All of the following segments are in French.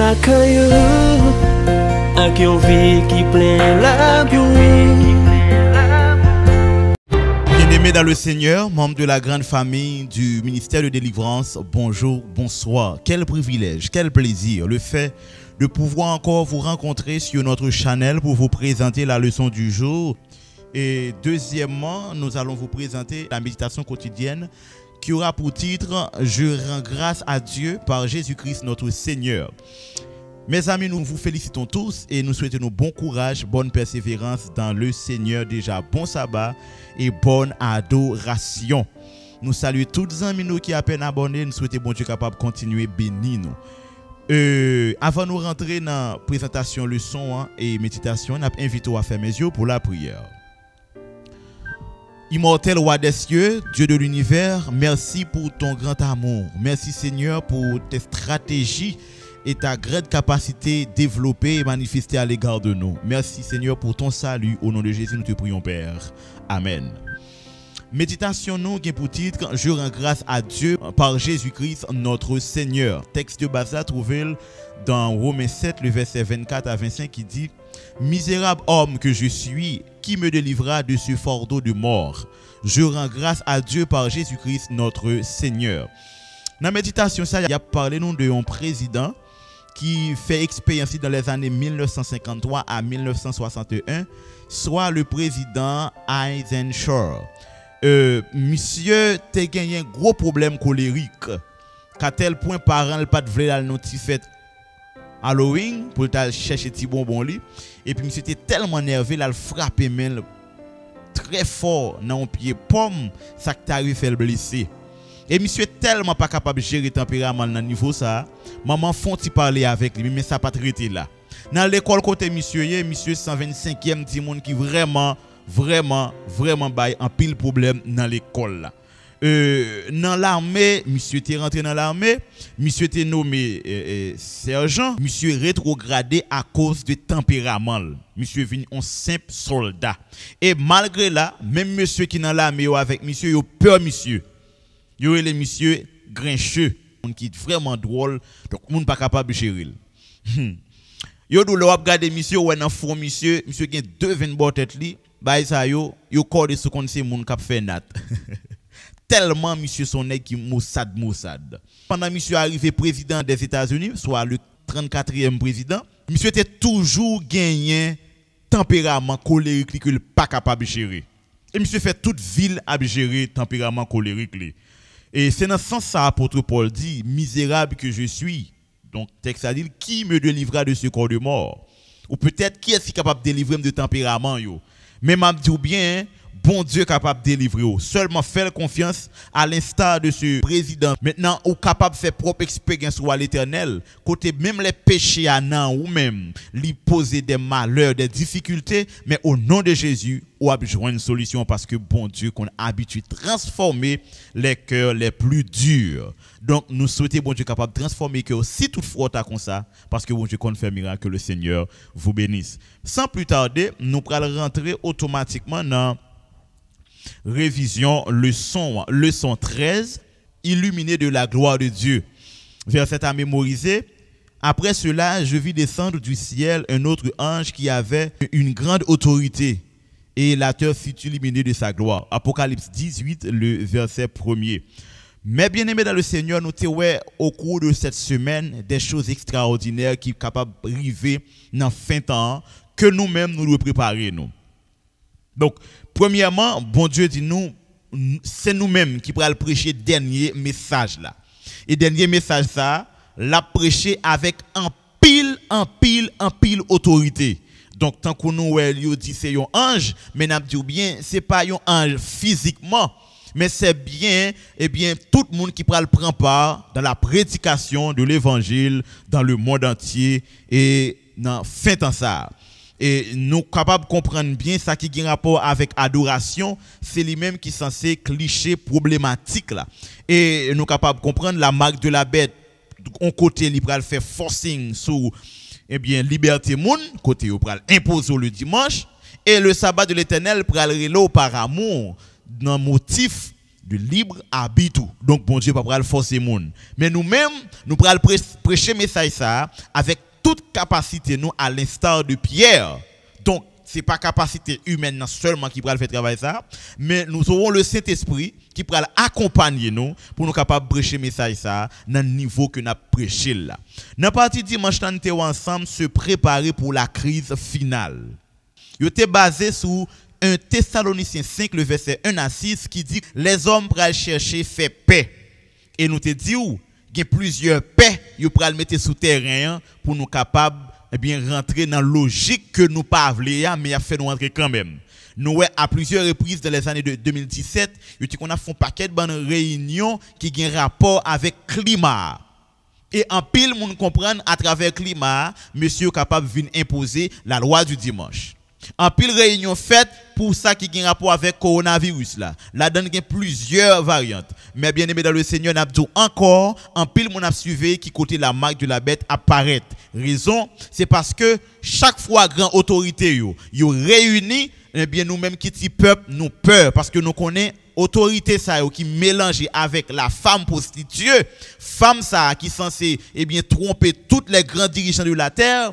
la caillou, avec une vie qui plein la pluie. Bien-aimés dans le Seigneur, membres de la grande famille du ministère de délivrance, bonjour, bonsoir. Quel privilège, quel plaisir le fait de pouvoir encore vous rencontrer sur notre channel pour vous présenter la leçon du jour. Et deuxièmement, nous allons vous présenter la méditation quotidienne qui aura pour titre « Je rends grâce à Dieu par Jésus-Christ notre Seigneur ». Mes amis, nous vous félicitons tous et nous souhaitons bon courage, bonne persévérance dans le Seigneur. Déjà, bon sabbat et bonne adoration. Nous saluons tous les amis qui à peine abonnés. Nous souhaitons bon Dieu capable de continuer bénir nous. Avant de nous rentrer dans la présentation, leçon et méditation, nous invitons à faire mes yeux pour la prière. Immortel roi des cieux, Dieu de l'univers, merci pour ton grand amour. Merci Seigneur pour tes stratégies et ta grande capacité développée et manifestée à l'égard de nous. Merci Seigneur pour ton salut. Au nom de Jésus, nous te prions Père. Amen. Méditation nous qui pour titre « Je rends grâce à Dieu par Jésus-Christ notre Seigneur ». Texte de base trouvé dans Romains 7, le verset 24 à 25 qui dit « Misérable homme que je suis, qui me délivra de ce fardeau de mort? Je rends grâce à Dieu par Jésus-Christ notre Seigneur ». Dans la méditation, ça y a parlé nous de un président qui fait expérience dans les années 1953 à 1961, soit le président Eisenhower. Monsieur a gagné un gros problème colérique, qu'à tel point parents ne pas de vouloir nous fête Halloween pour chercher des bonbons li, et puis monsieur était tellement nerveux, il a frappé main très fort dans un pied pomme, ça qui t'arrive fait le blesser. Et monsieur est tellement pas capable de gérer le tempérament dans niveau ça, maman font-il parler avec lui, mais ça pas traité là. Dans l'école côté monsieur 125e petit monde qui vraiment bail en pile problème dans l'école là. Dans l'armée, monsieur était rentré dans l'armée, monsieur était nommé sergent, monsieur rétrogradé à cause de tempérament. Monsieur est venu un simple soldat. Et malgré là, même monsieur qui dans l'armée avec monsieur, il a peur monsieur. Il y a les monsieur grincheux, qui est vraiment drôle, donc on n'est pas capable de gérer. Yo dou le regarder monsieur ou dans fond monsieur qui a deux 20 bord tête li, bah ça yo corde sous kon c'est moun k'ap fait nat. Tellement monsieur son nèg qui Mossad. Pendant monsieur arrivé président des États-Unis, soit le 34e président, monsieur était toujours gagné tempérament colérique que pas capable de gérer. Et monsieur fait toute ville à gérer tempérament colérique li. Et c'est dans ce sens ça apôtre Paul dit misérable que je suis. Donc texte a dit qui me délivra de ce corps de mort? Ou peut-être qui est capable de délivrer de tempérament yo. Mais m'a dit bien bon Dieu capable de délivrer. Seulement faire confiance à l'instar de ce président. Maintenant, ou capable de faire propre expérience à l'Éternel. Côté même les péchés à nan ou même lui poser des malheurs, des difficultés, mais au nom de Jésus, ou a besoin une solution parce que bon Dieu qu'on a habitué de transformer les cœurs les plus durs. Donc nous souhaitons bon Dieu capable de transformer les cœurs si toutefois t'as comme ça parce que bon Dieu qu'on fait miracle que le Seigneur vous bénisse. Sans plus tarder, nous allons rentrer automatiquement dans révision leçon 13, illuminé de la gloire de Dieu. Verset à mémoriser. Après cela, je vis descendre du ciel un autre ange qui avait une grande autorité et la terre fut illuminée de sa gloire. Apocalypse 18, le verset 1er. Mais bien aimés dans le Seigneur, nous avons au cours de cette semaine des choses extraordinaires qui sont capables d'arriver dans fin temps que nous-mêmes nous devons préparer nous. Donc, premièrement, bon Dieu dit nous, c'est nous-mêmes qui pourrons prêcher le dernier message là. Et dernier message ça, l'a prêché avec un pile autorité. Donc, tant que nous dit c'est un ange, mais nous dit bien, c'est pas un ange physiquement, mais c'est bien, tout le monde qui prend part dans la prédication de l'évangile dans le monde entier et dans fin temps ça. Et nous capables de comprendre bien ça qui a rapport avec adoration, c'est lui-même qui est censé cliché problématique là. Et nous capables de comprendre la marque de la bête, on côté il pral faire forcing sur liberté moun, côté il pral imposer le dimanche et le sabbat de l'Éternel pral relo par amour dans motif de libre arbitre. Donc bon Dieu pas pral forcer monde. Mais nous-mêmes, nous pral prêcher message ça avec toute capacité nous à l'instar de Pierre. Donc c'est pas capacité humaine seulement qui pral faire travail ça, mais nous aurons le Saint-Esprit qui pral accompagner nous pour nous capables prêcher message ça dans le niveau que nous prêché là. Dans partie dimanche nous ensemble se préparer pour la crise finale. Yo était basé sur 1 Thessaloniciens 5 le verset 1 à 6 qui dit les hommes pral chercher faire paix. Et nous te dit où il y a plusieurs paix yo pral mettre sous terrain pour nous capables rentrer dans la logique que nous pas voulons mais a fait nous rentrer quand même. Nous à plusieurs reprises dans les années de 2017, on a fait un paquet de réunions qui ont un rapport avec le climat. Et en pile monde comprendre à travers le climat, monsieur capable de venir imposer la loi du dimanche. En pile réunion faite pour ça qui a un rapport avec le coronavirus là. Là-dedans il y a plusieurs variantes. Mais bien aimé dans le Seigneur, n'a dit encore en pile mon a suivi qui côté la marque de la bête apparaît. Raison, c'est parce que chaque fois grand autorité yo réuni, eh bien nous-mêmes qui ti peuple nous peur parce que nous connaissons autorité ça qui mélange avec la femme prostituée, femme ça qui censée tromper toutes les grands dirigeants de la terre.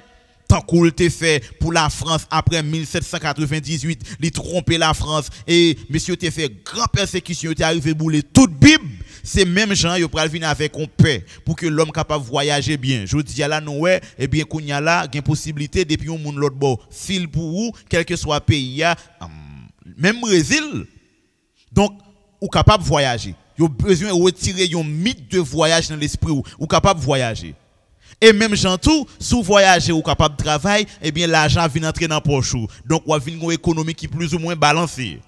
Tant qu'on le fait pour la France après 1798, il trompé la France et monsieur te fait grand persécution, il est arrivé bouler toute Bible. C'est même gens yo pral venir avec un paix pour que l'homme capable voyager bien. Je dis là nous qu'on y a là une possibilité depuis un monde l'autre bord fil pour vous quel que soit pays même Brésil. Donc ou capable voyager. Yo besoin retirer un mythe de voyage dans l'esprit ou capable voyager. Et même gens tout, sous voyager ou capable de travailler, l'argent vient entrer dans poche. Donc on a une économie qui est plus ou moins balancée.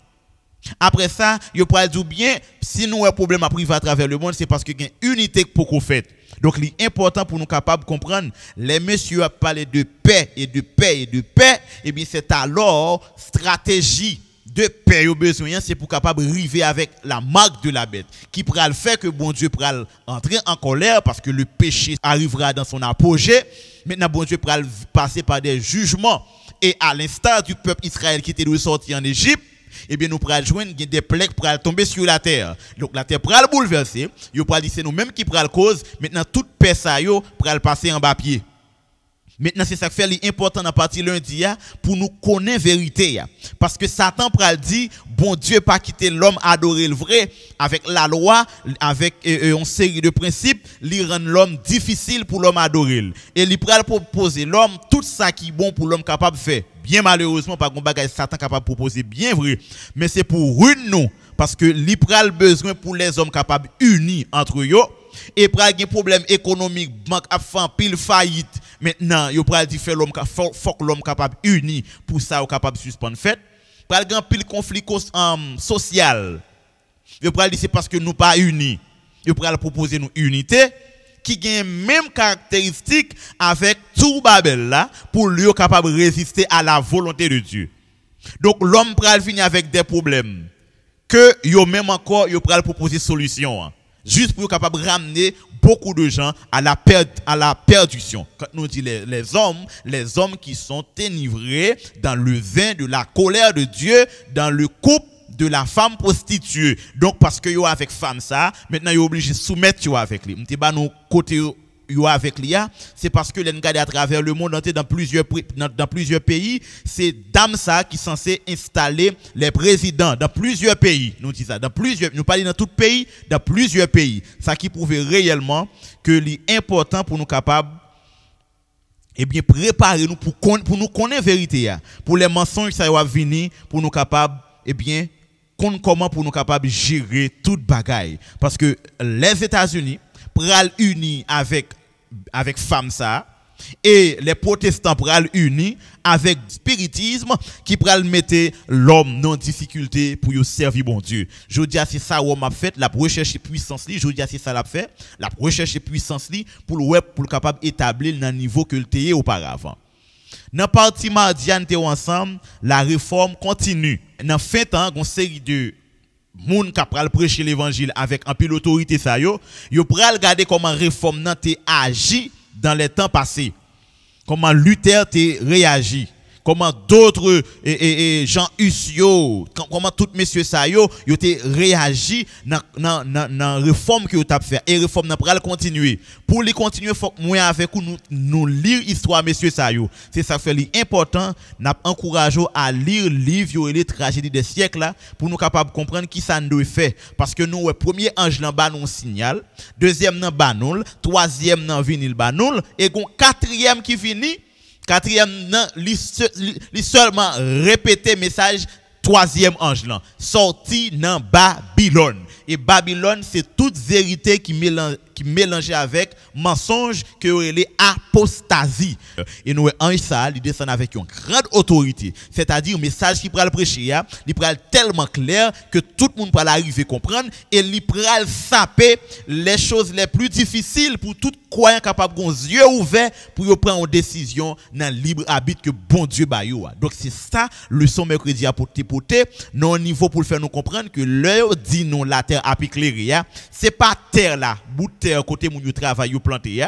Après ça, yo pourrait dire bien si nous avons un problème à priver à travers le monde, c'est parce qu'il y a une unité pour qu'on fait. Donc il est important pour nous capables de comprendre les messieurs a parlé de paix et de paix et de paix, c'est alors stratégie de paix au besoin, c'est pour capable river avec la marque de la bête qui pourra le faire que bon Dieu pourra entrer en colère parce que le péché arrivera dans son apogée. Maintenant bon Dieu pourra passer par des jugements et à l'instar du peuple Israël qui était sorti en Égypte, nous pourrons joindre des plagues pour tomber sur la terre. Donc la terre pourra le bouleverser, yo pourra dire c'est nous même qui pourra le cause. Maintenant toute paix ça yo pourra le passer en bas pied. Maintenant, c'est ça qui fait l'important dans la partie lundi pour nous connaître la vérité. Parce que Satan pral dit, bon Dieu pas quitter l'homme adorer le vrai avec la loi, avec une série de principes, il rend l'homme difficile pour l'homme adorer. Et il pral proposer l'homme tout ça qui est bon pour l'homme capable de faire. Bien malheureusement, par contre, Satan capable de proposer bien vrai. Mais c'est pour une nous. Parce que il pral besoin pour les hommes capables unis entre eux. Et pral un problème économique, banque a fait pile faillite. Maintenant, yo pral di fait l'homme faut que l'homme capable uni pour ça ou capable suspendre fait. Pral un pile conflit social. Yo pral di c'est parce que nous pas unis. Yo pral proposer nous unité qui gagne même caractéristique avec tout Babel là pour lui capable résister à la volonté de Dieu. Donc l'homme pral finir avec des problèmes que yo même encore yo pral proposer solution. Juste pour capable ramener beaucoup de gens à la perdition. Quand nous dit les hommes qui sont enivrés dans le vin de la colère de Dieu, dans le couple de la femme prostituée. Donc parce que yo avec femme ça, maintenant yo obligé de soumettre yo avec lui. M'te ba nous côté yo avec l'IA, c'est parce que les regarder à travers le monde entier dans plusieurs pays, c'est dame ça qui est censé installer les présidents dans plusieurs pays. Nous disons ça, nous parlons dans tout pays, dans plusieurs pays. Ça qui prouve réellement que l'important pour nous capables préparer nous pour nous connaître la vérité, pour les mensonges ça va venir pour nous capables comment pour nous capables gérer toute bagaille parce que les États-Unis pral uni avec femme ça et les protestants pral uni avec spiritisme qui pral mettre l'homme dans difficulté pour y servir bon Dieu. Je dis c'est ça on m'a fait la recherche puissance li, je dis c'est ça l'a fait la recherche puissance li pour capable établir dans niveau que le était auparavant. Dans partie mardiane te ensemble, la réforme continue. Dans fin temps, une série de moun qui pral prêcher l'évangile avec un pile autorité ça yo pral regarder comment réforme nan te agi dans les temps passés. Comment Luther te réagi, comment d'autres Jean Husio, comment tous messieurs ça yo ont réagi dans réforme que vous avez fait et réforme n'a pas continuer. Pour les continuer faut que moi avec nous lire histoire messieurs ça yo. C'est ça fait important n'a encouragé à lire livre et les tragédies des siècles là pour nous capable comprendre qui ça nous doit faire parce que nous premier ange là bas nous signal, deuxième nan banoul, troisième nan vinil banoul et gon quatrième qui finit. Quatrième nan li seulement répéter message troisième ange là sorti dans Babylone et Babylone c'est toute vérité qui mélange avec mensonge que les apostasie et nous ange ça il descend avec une grande autorité c'est-à-dire message qui pral prêcher il pral tellement clair que tout le monde pral arriver comprendre et il pral saper les choses les plus difficiles pour tout croyant capable gon yeux ouverts pour prendre une décision dans libre arbitre que bon Dieu ba yo. Donc c'est ça leçon mercredi à porter non niveau pour faire nous comprendre que l'heure dit non la terre a éclairé c'est pas terre là bout de terre côté moun yo travail yo planté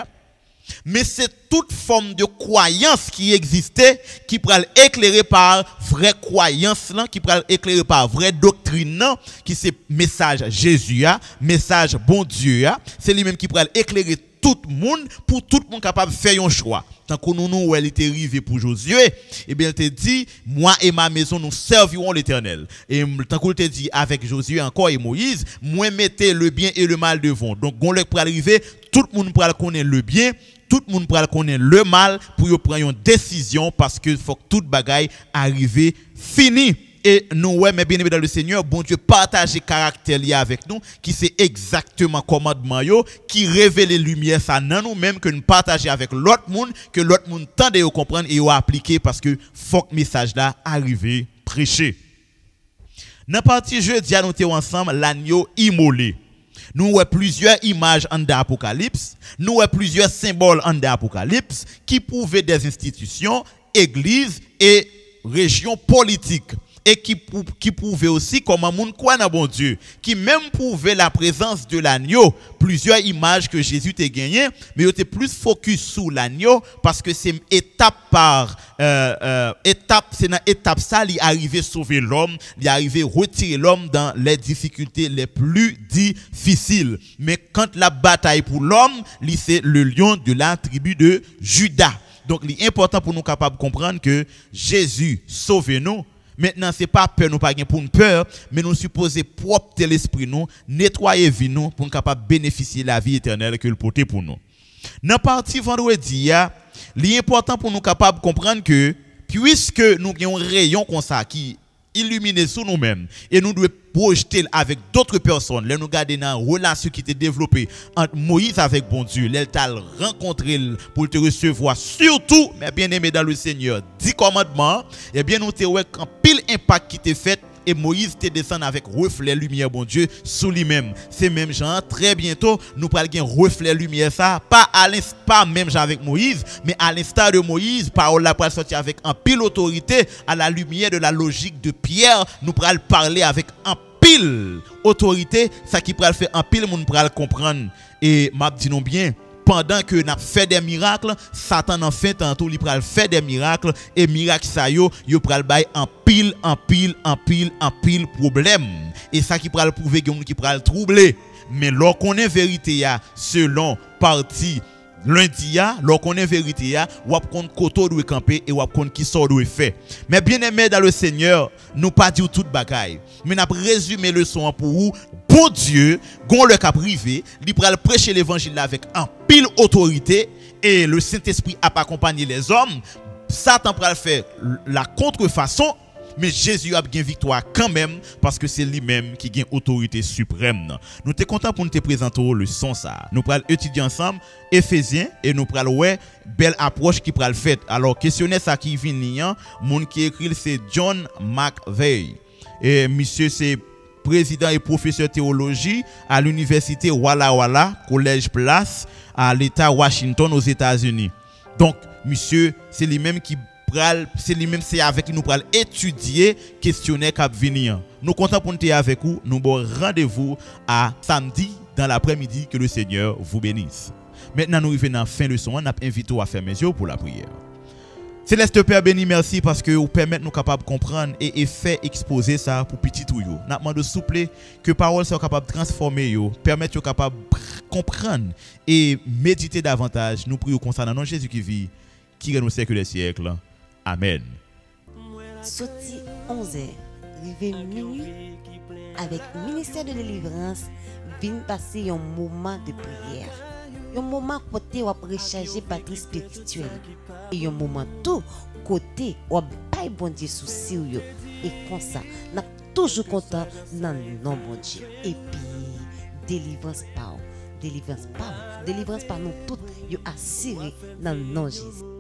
mais c'est toute forme de croyance qui existait qui pral éclairer par vraie croyance là qui pral éclairer par vraie doctrine là qui c'est message Jésus message bon Dieu c'est lui même qui pral éclairer tout le monde pour tout le monde capable de faire un choix. Tant que nous elle était arrivée pour Josué, et bien elle te dit moi et ma maison nous servirons l'Éternel. Et tant que te dit avec Josué encore et Moïse, moi mettez le bien et le mal devant. Donc on le pour arriver, tout le monde pour connaître le bien, tout le monde pour connaître le mal pour prendre une décision parce que faut que toute bagaille arrive fini. Et nous, ouais, mais bien aimé dans le Seigneur, bon Dieu partage caractère lié avec nous, qui c'est exactement commandement yo, qui révèle les lumières ça dans nous-mêmes que nous partageons avec l'autre monde, que l'autre monde tente de comprendre et appliquer parce que faut que message là arrive prêcher. Dans partie jeudi, nous sommes ensemble l'agneau immolé. Nous avons plusieurs images en d'Apocalypse, nous avons plusieurs symboles en d'Apocalypse qui prouvaient des institutions, églises et régions politiques. Et qui prouvait aussi comment moun croit dans bon Dieu, qui même prouvait la présence de l'agneau, plusieurs images que Jésus t'a gagné, mais il était plus focus sur l'agneau parce que c'est étape par étape, c'est dans étape ça il arrivé sauver l'homme, il arrivé retirer l'homme dans les difficultés les plus difficiles. Mais quand la bataille pour l'homme, c'est le lion de la tribu de Juda. Donc il est important pour nous capables de comprendre que Jésus sauve nous. Maintenant, ce n'est pas peur, nous pas pour une peur, mais nous supposons propre l'esprit nous, nettoyer vie nous pour nous capable bénéficier de la vie éternelle que le porte pour nous. Dans la partie vendredi, il est important pour nous capable comprendre que puisque nous avons un rayon comme ça qui illumine sur nous-mêmes et nous devons projeter avec d'autres personnes, là nous garder dans une relation qui était développée entre Moïse avec bon Dieu, là t'a rencontré pour te recevoir surtout, mais bien aimé dans le Seigneur, 10 commandements, et bien nous te ouais quand pile impact qui t'est fait et Moïse te descend avec reflet lumière bon Dieu sous lui-même. C'est même genre très bientôt nous pral gen reflet lumière ça pas même genre avec Moïse mais à l'instar de Moïse parole la pral sortir avec un pile autorité à la lumière de la logique de Pierre nous pral parler avec un pile autorité ça qui pral faire un pile moun pral comprendre et m'a dit non bien pendant que n'a fait des miracles, Satan en fait tantôt il pral faire des miracles et miracles ça yo pral bay en pile problème et ça qui pral prouver que qui pral troubler mais lorsqu'on est vérité selon partie lundi lorsqu'on est vérité ou qu'on koto doit camper et ou qu'on qui sort doit faire mais bien aimé dans le Seigneur nous pas dire toute bagaille mais n'a résumé le son pour vous bon Dieu gon le cap privé il pral prêcher l'évangile avec un pile autorité et le Saint-Esprit a accompagné les hommes Satan pral faire la contrefaçon mais Jésus a bien victoire quand même parce que c'est lui-même qui gagne autorité suprême. Nous sommes contents pour nous te présenter le son ça. Nous allons étudier ensemble Éphésiens et nous allons ouais belle approche qui pral fait. Alors questionnaire ça qui vient monde qui écrit c'est John McVeigh. Et monsieur c'est président et professeur de théologie à l'université Walla Walla, Collège Place à l'État Washington aux États-Unis. Donc monsieur c'est lui-même qui c'est lui-même c'est avec nous pour étudier questionnaire qui venir. Nous comptons pour nous avec vous. Nous bon rendez-vous à samedi dans l'après-midi que le Seigneur vous bénisse. Maintenant nous arrivons à la fin de son, on a invité à faire mes yeux pour la prière. Céleste Père béni, merci parce que vous permettez nous capables de comprendre et faire exposer ça pour petit ou yo. N'a demandé souple que parole soit capable de transformer yo, permettre yo capable de comprendre et méditer davantage. Nous prions concernant non Jésus qui vit, qui règne au siècle des siècles. Amen. Sorti 11h, rivé minuit avec ministère de délivrance, vient passer un moment de prière. Un moment côté où recharger batterie spirituelle et un moment tout côté où bail bon Dieu souci yo et comme ça n'a toujours content dans non bon Dieu et puis délivrance par nous toutes yo assuré dans non Jésus.